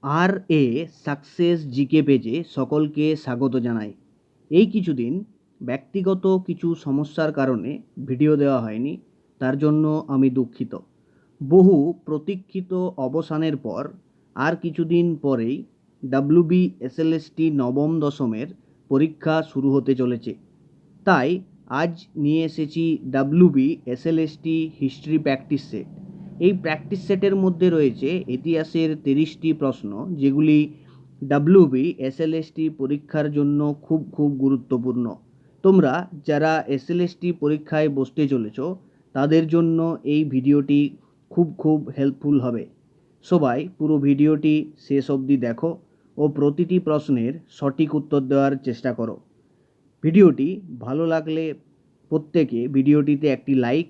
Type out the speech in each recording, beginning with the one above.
আর এ success GK পেজে সকলকে স্বাগত জানাই। এই কিছুদিন ব্যক্তিগত কিছু সমস্যার কারণে ভিডিও দেওয়া হয়নি, তার জন্য আমি দুঃখিত। বহু প্রতীক্ষিত অবসানের পর আর কিছুদিন পরেই WBSLST নবম দশমের পরীক্ষা শুরু হতে চলেছে। তাই আজ নিয়ে এসেছি WBSLST হিস্ট্রি প্র্যাকটিস সেট। এই প্র্যাকটিস সেটের মধ্যে রয়েছে ইতিহাসের 30টি প্রশ্ন, যেগুলি WBSLST পরীক্ষার জন্য খুব গুরুত্বপূর্ণ। তোমরা যারা SLST পরীক্ষায় বসতে চলেছ তাদের জন্য এই ভিডিওটি খুব হেল্পফুল হবে। সবাই পুরো ভিডিওটি শেষ অবধি দেখো ও প্রতিটি প্রশ্নের সঠিক উত্তর দেওয়ার চেষ্টা করো। ভিডিওটি ভালো লাগলে প্রত্যেকে ভিডিওটিতে একটি লাইক,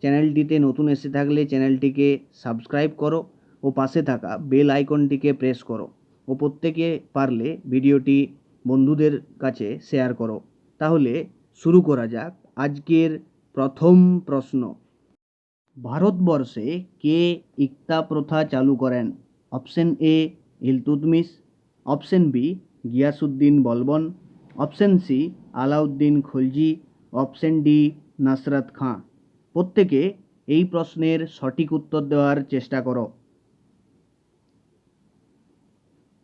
চ্যানেলটিতে নতুন এসে থাকলে চ্যানেলটিকে সাবস্ক্রাইব করো ও পাশে থাকা বেল আইকনটিকে প্রেস করো ও প্রত্যেকে পারলে ভিডিওটি বন্ধুদের কাছে শেয়ার করো। তাহলে শুরু করা যাক আজকের প্রথম প্রশ্ন। ভারতবর্ষে কে ইকতা প্রথা চালু করেন? Option A Iltutmish, option B Ghiyasuddin Balban, option C Alauddin Khalji, option D Nasrat Khan. প্রত্যেকে এই প্রশ্নের সঠিক উত্তর দেওয়ার চেষ্টা করো।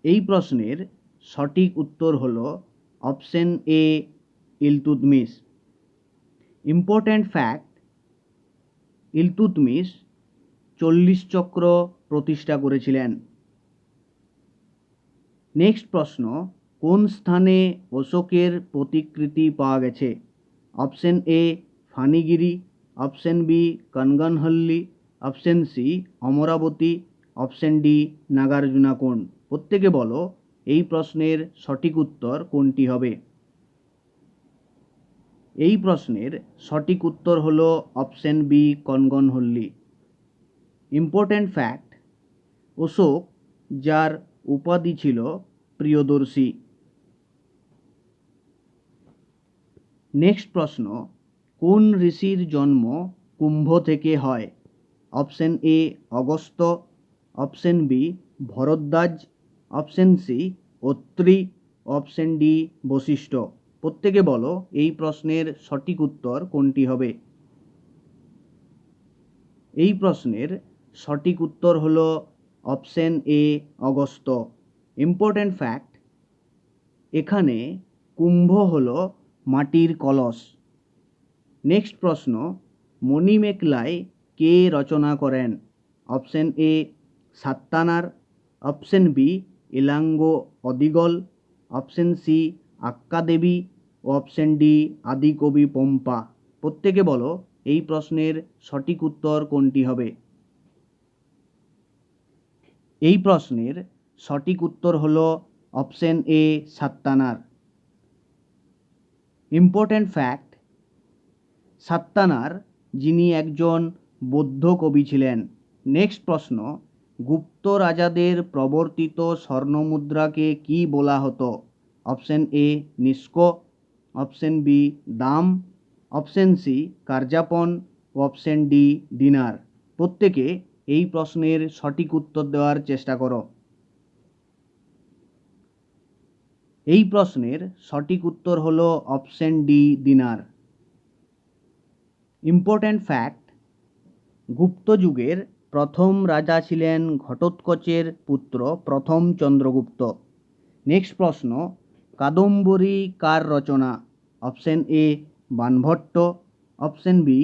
এই প্রশ্নের সঠিক উত্তর হল option A Iltutmish. Important fact, Iltutmish 40 চক্র প্রতিষ্ঠা করেছিলেন। নেক্সট প্রশ্ন, কোন স্থানে অশোকের প্রতিকৃতি পাওয়া গেছে? Option A Phanigiri, option B Kanaganahalli, option C Amaravati, option D Nagarjunakonda. প্রত্যেকে বলো এই প্রশ্নের সঠিক উত্তর কোনটি হবে? এই প্রশ্নের সঠিক উত্তর হলো option B Kanaganahalli. Important fact, Ashoka যার উপাধি ছিল প্রিয়দর্শী। নেক্সট প্রশ্ন, কোন ঋষির জন্ম কুম্ভ থেকে হয়? Option A Agastya, option B Bharadwaj, option C Atri, option D Vashishtha. প্রত্যেকে বলো এই প্রশ্নের সঠিক উত্তর কোনটি হবে? এই প্রশ্নের সঠিক উত্তর হলো option A Agastya. Important fact, এখানে কুম্ভ হলো মাটির কলস। নেক্সট প্রশ্ন, মণিমেখলাই কে রচনা করেন? Option A Sattanar, option B Ilango Adigal, option C Akkadevi ও অপশন ডি আদিকবি পম্পা। প্রত্যেকে বলো এই প্রশ্নের সঠিক উত্তর কোনটি হবে? এই প্রশ্নের সঠিক উত্তর হলো অপশন এ সাত্তানার। ইম্পর্ট্যান্ট ফ্যাক্ট, সাত্তানার যিনি একজন বৌদ্ধ কবি ছিলেন। নেক্সট প্রশ্ন, গুপ্ত রাজাদের প্রবর্তিত স্বর্ণমুদ্রাকে কি বলা হতো? অপশন এ নিস্কো, অপশন বি দাম, অপশন সি কার্যাপন, অপশন ডি দিনার। প্রত্যেকে এই প্রশ্নের সঠিক উত্তর দেওয়ার চেষ্টা করো। এই প্রশ্নের সঠিক উত্তর হলো অপশন ডি দিনার। ইম্পর্ট্যান্ট ফ্যাক্ট, গুপ্ত যুগের প্রথম রাজা ছিলেন ঘটোৎকচের পুত্র প্রথম চন্দ্রগুপ্ত। নেক্সট প্রশ্ন, কাদম্বরী কার রচনা? Option A Banabhatta, option B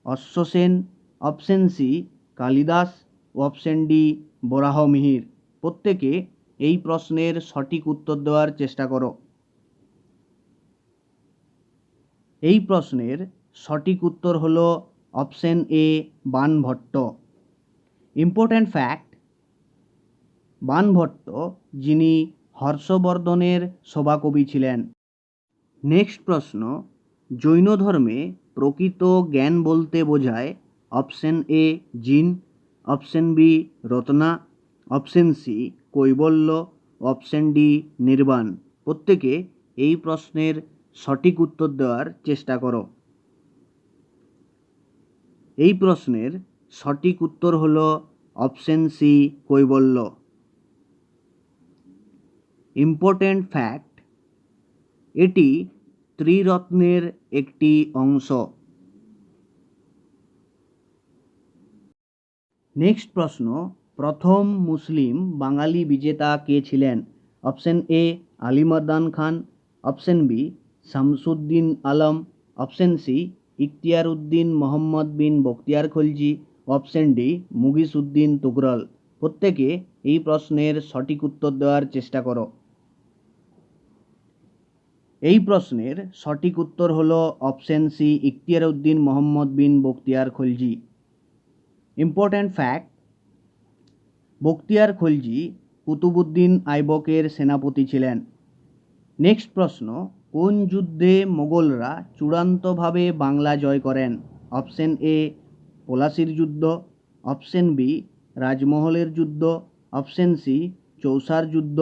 Ashvasena, option C Kalidasa, option D Varahamihira. প্রত্যেকে এই প্রশ্নের সঠিক উত্তর দেওয়ার চেষ্টা করো। এই প্রশ্নের সঠিক উত্তর হলো option A Banabhatta. Important fact, Banabhatta যিনি হর্ষবর্ধনের সভাকবি ছিলেন। নেক্সট প্রশ্ন, জৈন ধর্মে প্রকৃত জ্ঞান বলতে বোঝায় অপশন এ জিন, অপশন বি রত্না, অপশন সি কৈবল্য, অপশন ডি নির্বাণ। প্রত্যেকে এই প্রশ্নের সঠিক উত্তর দেওয়ার চেষ্টা করো। এই প্রশ্নের সঠিক উত্তর হলো অপশন সি কৈবল্য। ইম্পর্ট্যান্ট ফ্যাক্ট, এটি ত্রিরত্নের একটি অংশ। নেক্সট প্রশ্ন, প্রথম মুসলিম বাঙালি বিজেতা কে ছিলেন? Option A Alimardan Khan, option B Shamsuddin Alam, option C Ikhtiyar Uddin Mohammad Bin Bakhtiyar Khalji, option D Mughisuddin Tughral. প্রত্যেকে এই প্রশ্নের সঠিক উত্তর দেওয়ার চেষ্টা করো। এই প্রশ্নের সঠিক উত্তর হলো option C Ikhtiyar Uddin Mohammad Bin Bakhtiyar Khalji. Important fact, Bakhtiyar Khalji Qutbuddin আইবকের সেনাপতি ছিলেন। নেক্সট প্রশ্ন, কোন যুদ্ধে মোগলরা চূড়ান্তভাবে বাংলা জয় করেন? অপশন এ পলাশির যুদ্ধ, অপশন বি রাজমহলের যুদ্ধ, অপশন সি চৌসার যুদ্ধ,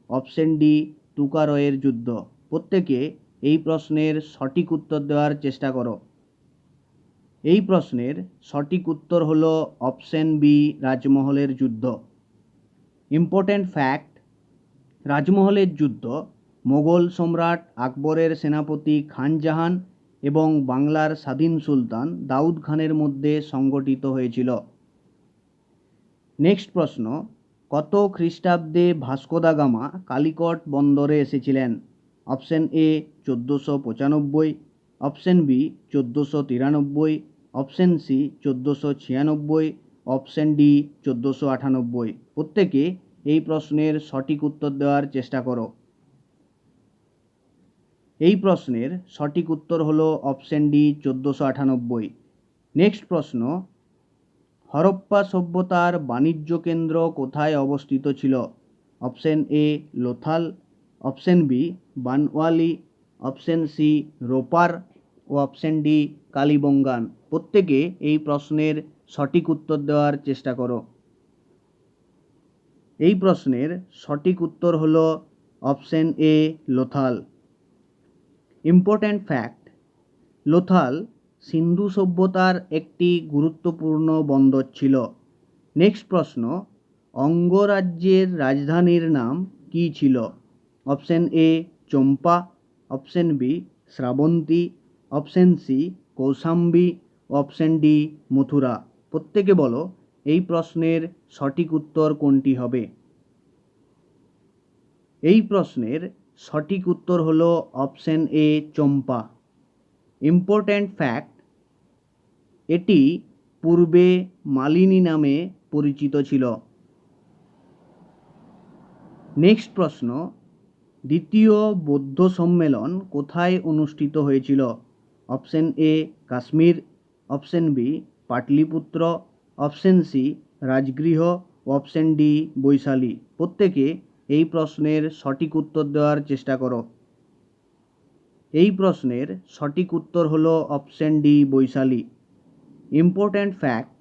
অপশন ডি তুকারয়ের যুদ্ধ। প্রত্যেকে এই প্রশ্নের সঠিক উত্তর দেওয়ার চেষ্টা করো। এই প্রশ্নের সঠিক উত্তর হলো অপশন বি রাজমহলের যুদ্ধ। ইম্পর্ট্যান্ট ফ্যাক্ট, রাজমহলের যুদ্ধ মোগল সম্রাট আকবরের সেনাপতি খান জাহান এবং বাংলার স্বাধীন সুলতান দাউদ খানের মধ্যে সংগঠিত হয়েছিল। নেক্সট প্রশ্ন, কত খ্রিস্টাব্দে ভাস্কো দা গামা কালিকট বন্দরে এসেছিলেন? Option A 1495, option B 1493, option C 1496, option D 1498। প্রত্যেকে এই প্রশ্নের সঠিক উত্তর দেওয়ার চেষ্টা করো। এই প্রশ্নের সঠিক উত্তর হলো অপশন ডি 1498। নেক্সট প্রশ্ন, হরপ্পা সভ্যতার বাণিজ্য কেন্দ্র কোথায় অবস্থিত ছিল? Option A Lothal, option B Banawali, option C Ropar ও অপশন ডি কালিবঙ্গান। প্রত্যেকে এই প্রশ্নের সঠিক উত্তর দেওয়ার চেষ্টা করো। এই প্রশ্নের সঠিক উত্তর হলো option A Lothal. Important fact, Lothal Sindhu সভ্যতার একটি গুরুত্বপূর্ণ বন্দর ছিল। নেক্সট প্রশ্ন, অঙ্গরাজ্যের রাজধানীর নাম কী ছিল? Option A Champa, option B Shravasti, option C Kaushambi, option D Mathura. প্রত্যেকে বলো এই প্রশ্নের সঠিক উত্তর কোনটি হবে? এই প্রশ্নের সঠিক উত্তর হলো option A Champa. Important fact, এটি পূর্বে মালিনী নামে পরিচিত ছিল। নেক্সট প্রশ্ন, দ্বিতীয় বৌদ্ধ সম্মেলন কোথায় অনুষ্ঠিত হয়েছিল? Option A Kashmir, option B Pataliputra, option C Rajagriha, option D Vaishali. প্রত্যেকে এই প্রশ্নের সঠিক উত্তর দেওয়ার চেষ্টা করো। এই প্রশ্নের সঠিক উত্তর হলো option D Vaishali. Important fact,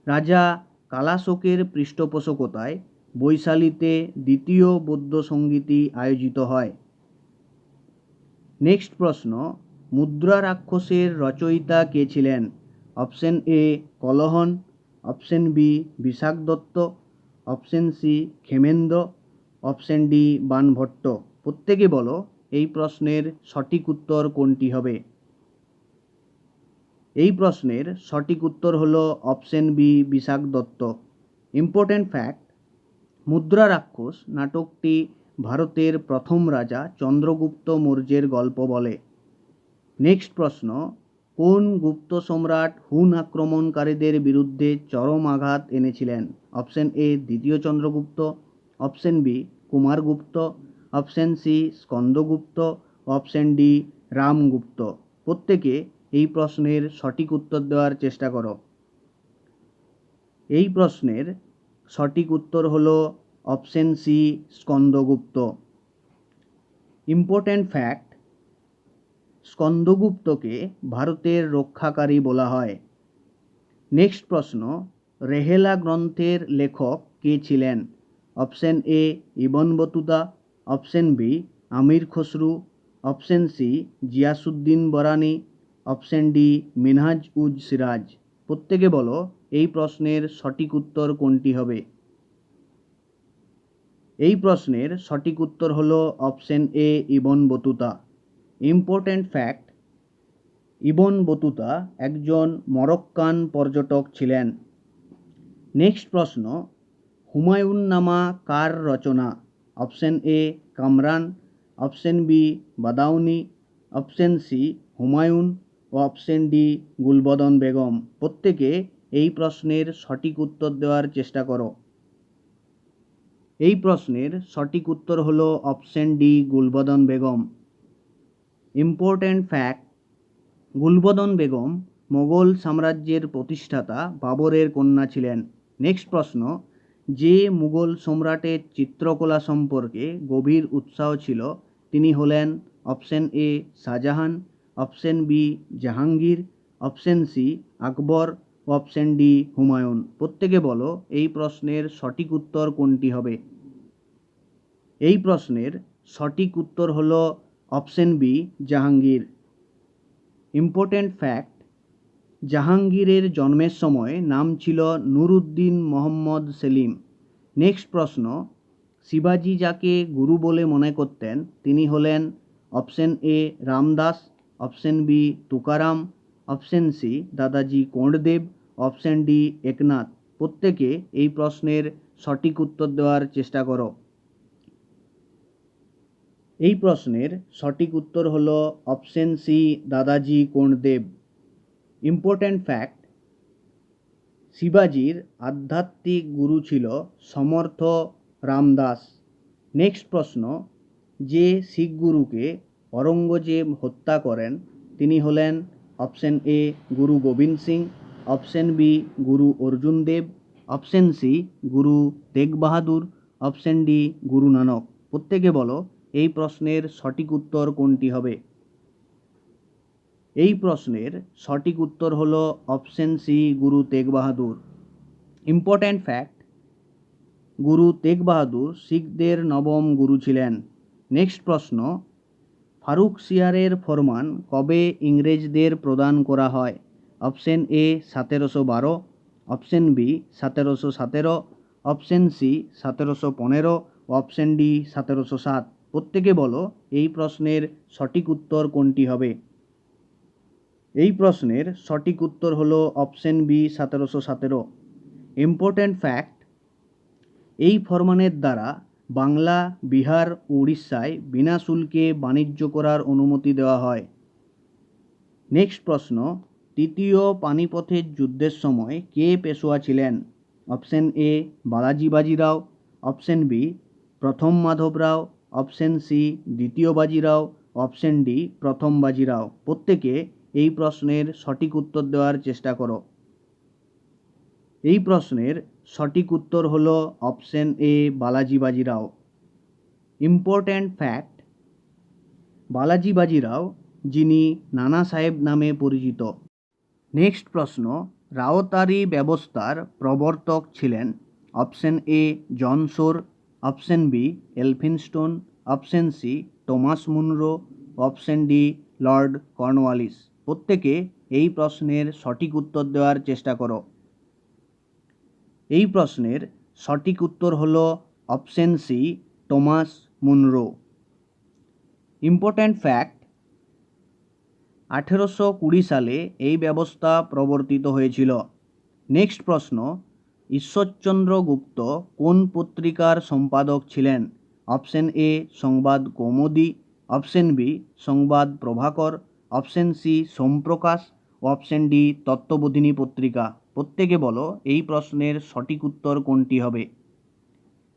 রাজা কালাশোকের পৃষ্ঠপোষকতায় বৈশালীতে দ্বিতীয় বৌদ্ধ সঙ্গীতি আয়োজিত হয়। নেক্সট প্রশ্ন, মুদ্রা রাক্ষসের রচয়িতা কে ছিলেন? Option A Kalhana, option B Bishakh Datta, option C Kshemendra, option D Banabhatta. প্রত্যেকে বলো এই প্রশ্নের সঠিক উত্তর কোনটি হবে? এই প্রশ্নের সঠিক উত্তর হলো option B Bishakh Dutta. Important fact, Mudrarakshasa নাটকটি ভারতের প্রথম রাজা চন্দ্রগুপ্ত মৌর্যের গল্প বলে। নেক্সট প্রশ্ন, কোন গুপ্ত সম্রাট হুন আক্রমণকারীদের বিরুদ্ধে চরম আঘাত এনেছিলেন? অপশন এ দ্বিতীয় Chandragupta, option B Kumaragupta, option C Skandagupta, option D Ramagupta. প্রত্যেকে এই প্রশ্নের সঠিক উত্তর দেওয়ার চেষ্টা করো। এই প্রশ্নের সঠিক উত্তর হলো option C Skandagupta. Important fact, স্কন্দগুপ্তকে ভারতের রক্ষাকারী বলা হয়। নেক্সট প্রশ্ন, রেহেলা গ্রন্থের লেখক কে ছিলেন? Option A Ibn Battuta, option B Amir Khusrau, option C Ziauddin Barani, option D Minhaj uz Siraj. প্রত্যেকে বলো এই প্রশ্নের সঠিক উত্তর কোনটি হবে? এই প্রশ্নের সঠিক উত্তর হলো option A Ibn Battuta. Important fact, Ibn Battuta একজন মরক্কান পর্যটক ছিলেন। নেক্সট প্রশ্ন, হুমায়ুন নামা কার রচনা? Option A Kamran, option B Badauni, option C Humayun ও অপশন ডি গুলবদন বেগম। প্রত্যেকে এই প্রশ্নের সঠিক উত্তর দেওয়ার চেষ্টা করো। এই প্রশ্নের সঠিক উত্তর হলো option D Gulbadan Begum. Important fact, Gulbadan Begum Mughal সাম্রাজ্যের প্রতিষ্ঠাতা বাবরের কন্যা ছিলেন। নেক্সট প্রশ্ন, যে মুঘল সম্রাটের চিত্রকলা সম্পর্কে গভীর উৎসাহ ছিল তিনি হলেন? Option A Shahjahan, option B Jahangir, option C Akbar, option D Humayun. প্রত্যেকে বলো এই প্রশ্নের সঠিক উত্তর কোনটি হবে? এই প্রশ্নের সঠিক উত্তর হলো option B Jahangir. Important fact, জাহাঙ্গীরের জন্মের সময় নাম ছিল নুরুদ্দিন মোহাম্মদ সেলিম। নেক্সট প্রশ্ন, শিবাজি যাকে গুরু বলে মনে করতেন তিনি হলেন? Option A Ramdas, option B Tukaram, option C Dadaji Konddev, option D Eknath. প্রত্যেকে এই প্রশ্নের সঠিক উত্তর দেওয়ার চেষ্টা করো। এই প্রশ্নের সঠিক উত্তর হলো option C Dadaji Konddev. Important fact, শিবাজির আধ্যাত্মিক গুরু ছিল সমর্থ রামদাস। নেক্সট প্রশ্ন, যে শিখ গুরুকে অরঙ্গজেব হত্যা করেন তিনি হলেন? অপশন এ গুরু গোবিন্দ সিং, অপশন বি গুরু অর্জুন দেব, অপশন সি গুরু তেগ বাহাদুর, অপশন ডি গুরু নানক। প্রত্যেকে বলো এই প্রশ্নের সঠিক উত্তর কোনটি হবে? এই প্রশ্নের সঠিক উত্তর হলো অপশন সি গুরু তেগ বাহাদুর। ইম্পর্ট্যান্ট ফ্যাক্ট, গুরু তেগ বাহাদুর শিখদের নবম গুরু ছিলেন। নেক্সট প্রশ্ন, ফারুক সিয়ারের ফরমান কবে ইংরেজদের প্রদান করা হয়? Option A 1712, option B 1717, option C 1715, option D 1707। প্রত্যেকে বলো এই প্রশ্নের সঠিক উত্তর কোনটি হবে? এই প্রশ্নের সঠিক উত্তর হলো অপশন বি 1717। ইম্পর্ট্যান্ট ফ্যাক্ট, এই ফরমানের দ্বারা বাংলা, বিহার ও উড়িষ্যায় বিনা শুল্কে বাণিজ্য করার অনুমতি দেওয়া হয়। নেক্সট প্রশ্ন, তৃতীয় পানিপথের যুদ্ধের সময় কে পেশোয়া ছিলেন? Option A Balaji Bajirao, option B প্রথম মাধবরাও, অপশন সি দ্বিতীয় বাজিরাও, অপশন ডি প্রথম বাজিরাও। প্রত্যেকে এই প্রশ্নের সঠিক উত্তর দেওয়ার চেষ্টা করো। এই প্রশ্নের সঠিক উত্তর হলো option A Balaji Bajirao. Important fact, Balaji Bajirao যিনি নানা সাহেব নামে পরিচিত। নেক্সট প্রশ্ন, রাওতারি ব্যবস্থার প্রবর্তক ছিলেন? Option A John Shore, option B Elphinstone, option C Thomas Munro, option D Lord Cornwallis. প্রত্যেকে এই প্রশ্নের সঠিক উত্তর দেওয়ার চেষ্টা করো। এই প্রশ্নের সঠিক উত্তর হলো option C Thomas Munro. Important fact, 1820 সালে এই ব্যবস্থা প্রবর্তিত হয়েছিল। নেক্সট প্রশ্ন, ঈশ্বরচন্দ্র গুপ্ত কোন পত্রিকার সম্পাদক ছিলেন? অপশন এ সংবাদ Kaumudi, option B Sambad Prabhakar, option C Somprakash, option D Tattwabodhini Patrika. প্রত্যেকে বলো এই প্রশ্নের সঠিক উত্তর কোনটি হবে?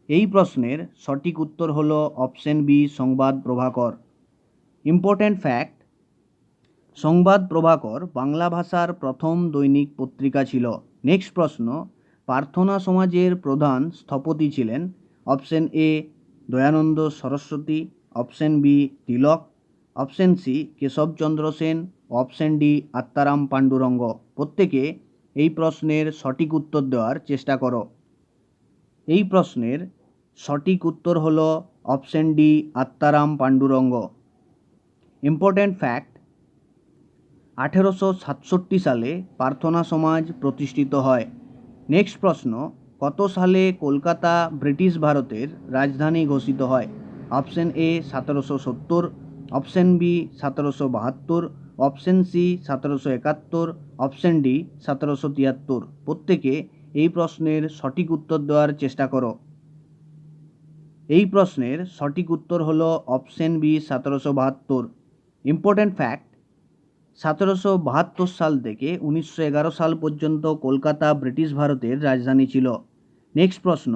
এই প্রশ্নের সঠিক উত্তর হলো option B Sambad Prabhakar. Important fact, সংবাদ প্রভাকর বাংলা ভাষার প্রথম দৈনিক পত্রিকা ছিল। নেক্সট প্রশ্ন, প্রার্থনা সমাজের প্রধান স্থপতি ছিলেন? Option A Dayananda Saraswati, option B Tilak, option C Keshabchandra Sen, option D Atmaram Pandurang. প্রত্যেকে এই প্রশ্নের সঠিক উত্তর দেওয়ার চেষ্টা করো। এই প্রশ্নের সঠিক উত্তর হলো option D Atmaram Pandurang. Important fact, 1867 সালে প্রার্থনা সমাজ প্রতিষ্ঠিত হয়। নেক্সট প্রশ্ন, কত সালে কলকাতা ব্রিটিশ ভারতের রাজধানী ঘোষিত হয়? Option A 1770, option B 1772, option C 1771, option D 1773। প্রত্যেকে এই প্রশ্নের সঠিক উত্তর দেওয়ার চেষ্টা করো। এই প্রশ্নের সঠিক উত্তর হলো অপশন বি 1772। ইম্পর্ট্যান্ট ফ্যাক্ট, 1772 সাল থেকে 1911 সাল পর্যন্ত কলকাতা ব্রিটিশ ভারতের রাজধানী ছিল। নেক্সট প্রশ্ন,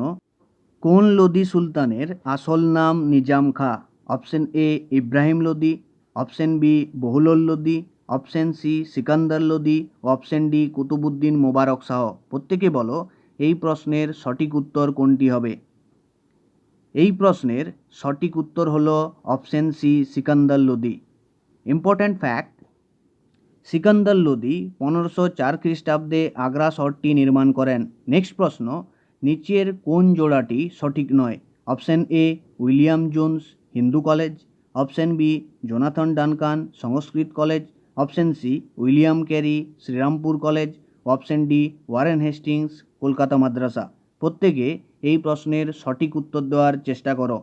কোন লোদি সুলতানের আসল নাম Nizam Khan? Option A Ibrahim Lodi, option B Bahlul Lodi, option C Sikandar Lodi, option D Qutbuddin Mubarak Shah. প্রত্যেকে বলো এই প্রশ্নের সঠিক উত্তর কোনটি হবে? এই প্রশ্নের সঠিক উত্তর হলো option C Sikandar Lodi. Important fact, Sikandar Lodi 1504 খ্রিস্টাব্দে আগ্রা শহরটি নির্মাণ করেন। নেক্সট প্রশ্ন, নিচের কোন জোড়াটি সঠিক নয়? Option A William Jones Hindu College, option B Jonathan Duncan Sanskrit College, option C William Carey Serampore College, option D Warren Hastings Kolkata Madrasa. প্রত্যেকে এই প্রশ্নের সঠিক উত্তর দেওয়ার চেষ্টা করো।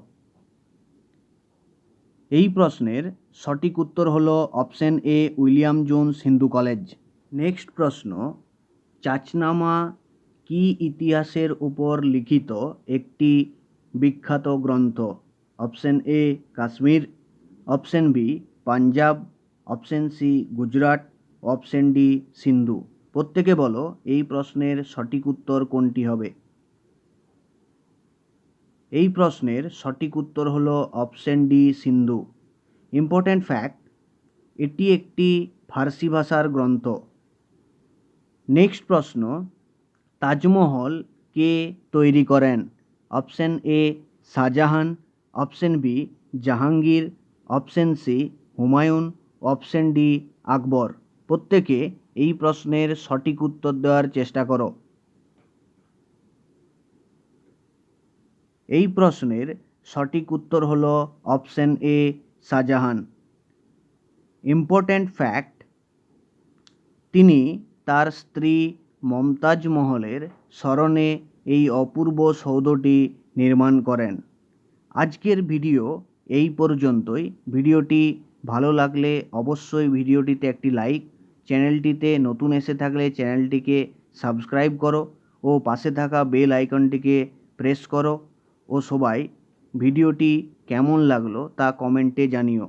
এই প্রশ্নের সঠিক উত্তর হলো option A William Jones Hindu College. Next প্রশ্ন, চাচনামা কি ইতিহাসের উপর লিখিত একটি বিখ্যাত গ্রন্থ? Option A Kashmir, option B Punjab, option C Gujarat, option D Sindhu. প্রত্যেকে বলো এই প্রশ্নের সঠিক উত্তর কোনটি হবে? এই প্রশ্নের সঠিক উত্তর হলো অপশন ডি সিন্ধু। ইম্পর্ট্যান্ট ফ্যাক্ট, এটি একটি ফার্সি ভাষার গ্রন্থ। নেক্সট প্রশ্ন, তাজমহল কে তৈরি করেন? Option A Shahjahan, option B Jahangir, option C Humayun, option D Akbar. প্রত্যেকে এই প্রশ্নের সঠিক উত্তর দেওয়ার চেষ্টা করো। এই প্রশ্নের সঠিক উত্তর হলো option A Shahjahan. Important fact, তিনি তার স্ত্রী মমতাজ মহলের স্মরণে এই অপূর্ব সৌধটি নির্মাণ করেন। আজকের ভিডিও এই পর্যন্তই। ভিডিওটি ভালো লাগলে অবশ্যই ভিডিওটিতে একটি লাইক, চ্যানেলটিতে নতুন এসে থাকলে চ্যানেলটিকে সাবস্ক্রাইব করো ও পাশে থাকা বেল আইকনটিকে প্রেস করো ও সবাই ভিডিওটি কেমন লাগলো তা কমেন্টে জানিও।